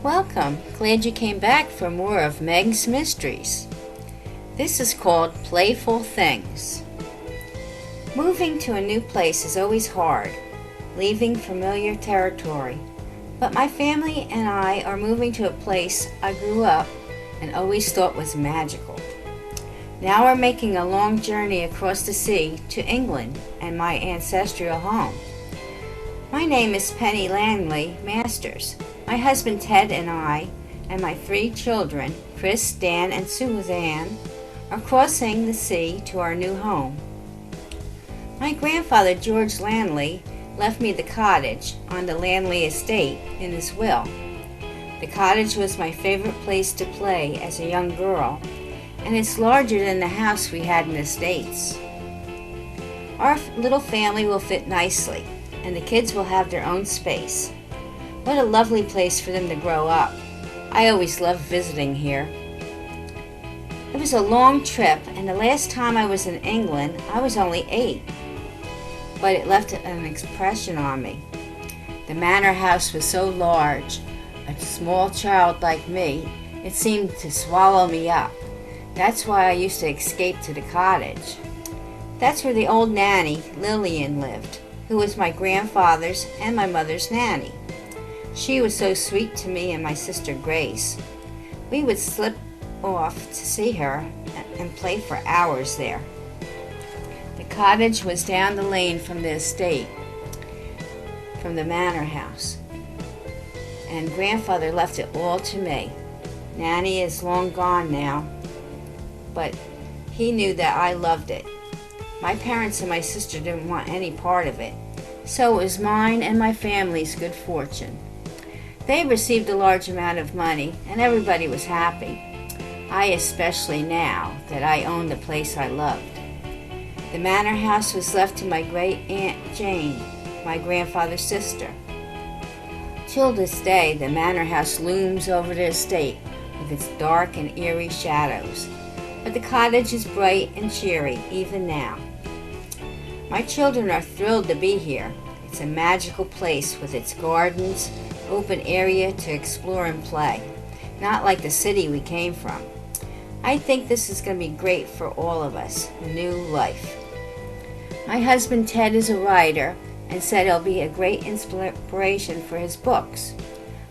Welcome. Glad you came back for more of Meg's Mysteries. This is called Playful Things. Moving to a new place is always hard, leaving familiar territory. But my family and I are moving to a place I grew up and always thought was magical. Now we're making a long journey across the sea to England and my ancestral home. My name is Penny Langley Masters. My husband Ted and I, and my 3 children, Chris, Dan, and Suzanne, are crossing the sea to our new home. My grandfather George Langley left me the cottage on the Langley estate in his will. The cottage was my favorite place to play as a young girl, and it's larger than the house we had in the States. Our little family will fit nicely, and the kids will have their own space. What a lovely place for them to grow up. I always loved visiting here. It was a long trip, and the last time I was in England, I was only 8. But it left an impression on me. The manor house was so large. A small child like me, it seemed to swallow me up. That's why I used to escape to the cottage. That's where the old nanny, Lillian, lived, who was my grandfather's and my mother's nanny. She was so sweet to me and my sister Grace. We would slip off to see her and play for hours there. The cottage was down the lane from the estate, from the manor house, and grandfather left it all to me. Nanny is long gone now, but he knew that I loved it. My parents and my sister didn't want any part of it, so it was mine and my family's good fortune. They received a large amount of money, and everybody was happy. I especially, now that I owned the place I loved. The manor house was left to my great aunt Jane, my grandfather's sister. Till this day, the manor house looms over the estate with its dark and eerie shadows, but the cottage is bright and cheery even now. My children are thrilled to be here. It's a magical place with its gardens, open area to explore and play, not like the city we came from. I think this is going to be great for all of us, a new life. My husband Ted is a writer and said it'll be a great inspiration for his books.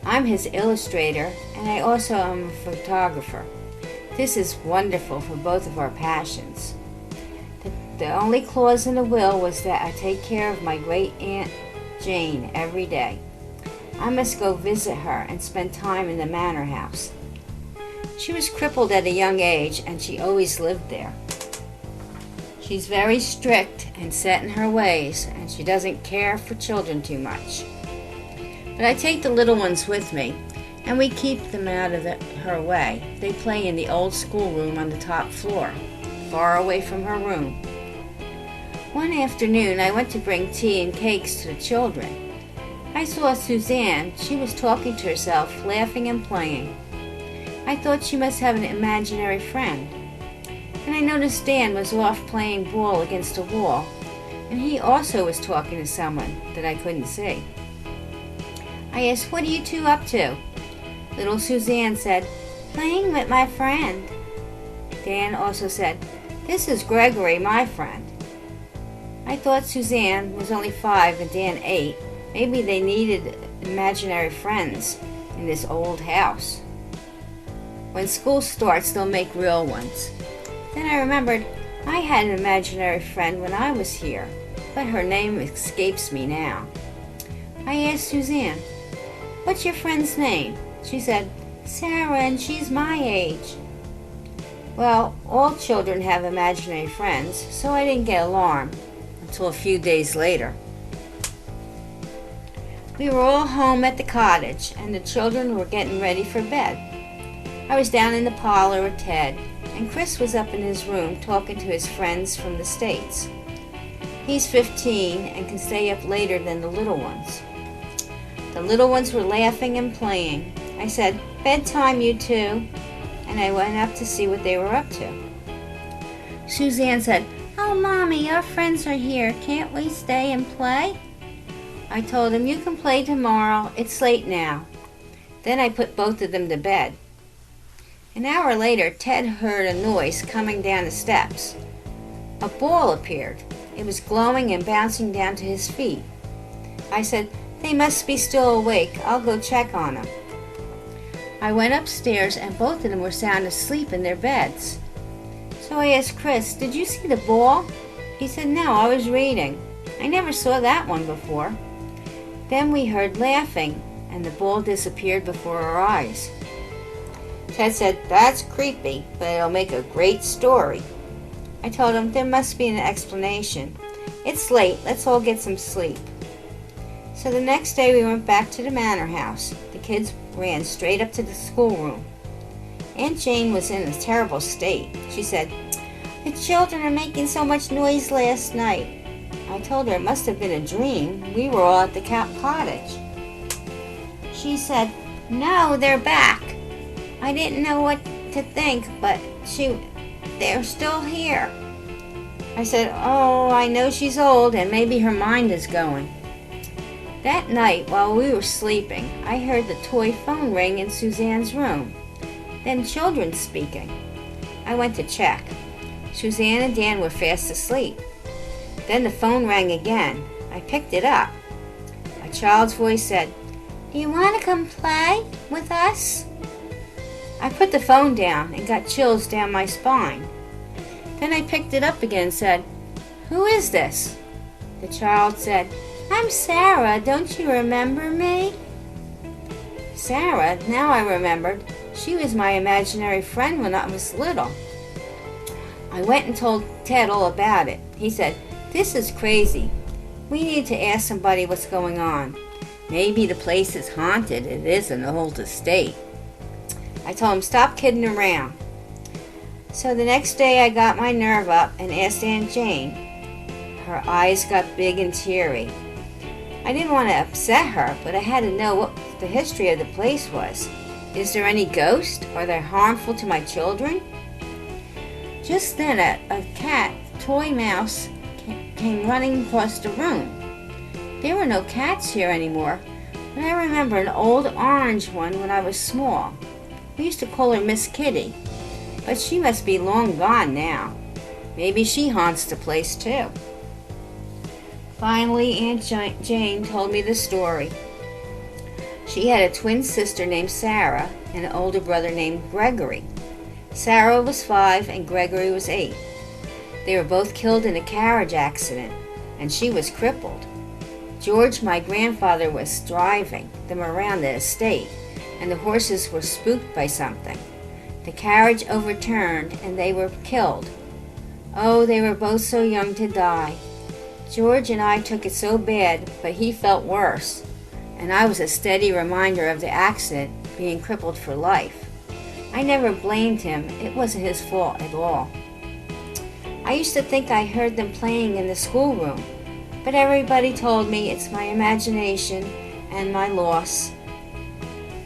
I'm his illustrator, and I also am a photographer. This is wonderful for both of our passions. The only clause in the will was that I take care of my great aunt Jane every day. I must go visit her and spend time in the manor house. She was crippled at a young age, and she always lived there. She's very strict and set in her ways, and she doesn't care for children too much. But I take the little ones with me, and we keep them out of her way. They play in the old schoolroom on the top floor, far away from her room. One afternoon, I went to bring tea and cakes to the children. I saw Suzanne. She was talking to herself, laughing and playing. I thought she must have an imaginary friend. And I noticed Dan was off playing ball against a wall, and he also was talking to someone that I couldn't see. I asked, "What are you 2 up to?" Little Suzanne said, "Playing with my friend." Dan also said, "This is Gregory, my friend." I thought Suzanne was only 5 and Dan 8. Maybe they needed imaginary friends in this old house. When school starts, they'll make real ones. Then I remembered I had an imaginary friend when I was here, but her name escapes me now. I asked Suzanne, "What's your friend's name?" She said, "Sarah, and she's my age." Well, all children have imaginary friends, so I didn't get alarmed until a few days later. We were all home at the cottage, and the children were getting ready for bed. I was down in the parlor with Ted, and Chris was up in his room talking to his friends from the States. He's 15 and can stay up later than the little ones. The little ones were laughing and playing. I said, "Bedtime, you 2," and I went up to see what they were up to. Suzanne said, "Oh, Mommy, our friends are here. Can't we stay and play?" I told him, "You can play tomorrow. It's late now." Then I put both of them to bed. An hour later, Ted heard a noise coming down the steps. A ball appeared. It was glowing and bouncing down to his feet. I said, "They must be still awake. I'll go check on them." I went upstairs and both of them were sound asleep in their beds. So I asked Chris, "Did you see the ball?" He said, "No, I was reading. I never saw that one before." Then we heard laughing and the ball disappeared before our eyes. Ted said, "That's creepy, but it'll make a great story." I told him there must be an explanation. "It's late, let's all get some sleep." So the next day we went back to the manor house. The kids ran straight up to the schoolroom. Aunt Jane was in a terrible state. She said, "The children are making so much noise last night." I told her it must have been a dream. We were all at the cottage. She said, "No, they're back." I didn't know what to think, but they're still here. I said, "Oh, I know she's old and maybe her mind is going." That night, while we were sleeping, I heard the toy phone ring in Suzanne's room. Then children speaking. I went to check. Suzanne and Dan were fast asleep. Then the phone rang again. I picked it up. A child's voice said, "Do you want to come play with us?" I put the phone down and got chills down my spine. Then I picked it up again and said, "Who is this?" The child said, "I'm Sarah. Don't you remember me?" Sarah, now I remembered. She was my imaginary friend when I was little. I went and told Ted all about it. He said, "This is crazy. We need to ask somebody what's going on. Maybe the place is haunted. It is an old estate." I told him, "Stop kidding around." So the next day I got my nerve up and asked Aunt Jane. Her eyes got big and teary. I didn't want to upset her, but I had to know what the history of the place was. Is there any ghost? Are they harmful to my children? Just then a cat, toy mouse, came running across the room. There were no cats here anymore, but I remember an old orange one when I was small. We used to call her Miss Kitty, but she must be long gone now. Maybe she haunts the place too. Finally, Aunt Jane told me the story. She had a twin sister named Sarah and an older brother named Gregory. Sarah was 5 and Gregory was 8. They were both killed in a carriage accident, and she was crippled. George, my grandfather, was driving them around the estate, and the horses were spooked by something. The carriage overturned, and they were killed. Oh, they were both so young to die. George and I took it so bad, but he felt worse, and I was a steady reminder of the accident, being crippled for life. I never blamed him. It wasn't his fault at all. I used to think I heard them playing in the schoolroom, but everybody told me it's my imagination and my loss.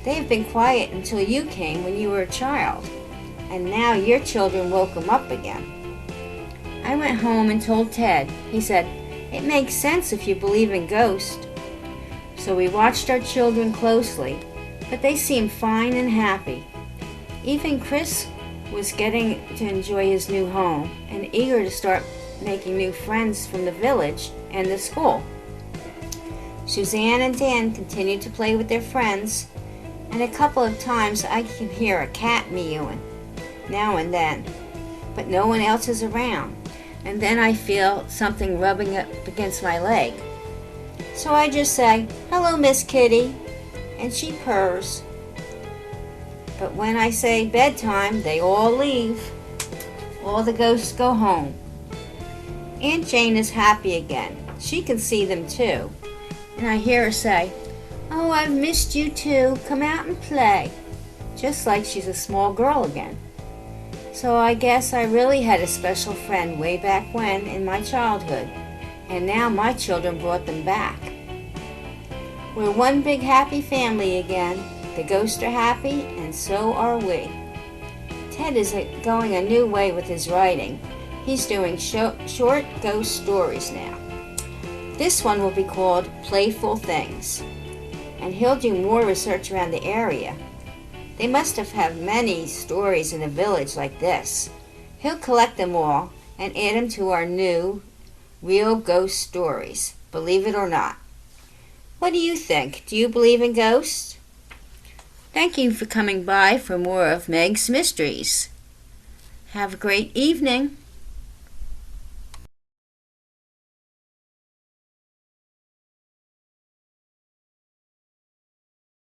They have been quiet until you came when you were a child, and now your children woke them up again. I went home and told Ted. He said, "It makes sense if you believe in ghosts." So we watched our children closely, but they seemed fine and happy. Even Chris was getting to enjoy his new home and eager to start making new friends from the village and the school. Suzanne and Dan continued to play with their friends, and a couple of times I can hear a cat meowing now and then, but no one else is around. And then I feel something rubbing up against my leg. So I just say, "Hello, Miss Kitty," and she purrs. But when I say bedtime, they all leave. All the ghosts go home. Aunt Jane is happy again. She can see them too. And I hear her say, "Oh, I've missed you too. Come out and play." Just like she's a small girl again. So I guess I really had a special friend way back when in my childhood, and now my children brought them back. We're one big happy family again. The ghosts are happy, and so are we. Ted is going a new way with his writing. He's doing short ghost stories now. This one will be called Playful Things. and he'll do more research around the area. They must have had many stories in a village like this. He'll collect them all and add them to our new real ghost stories, believe it or not. What do you think? Do you believe in ghosts? Thank you for coming by for more of Meg's Mysteries. Have a great evening.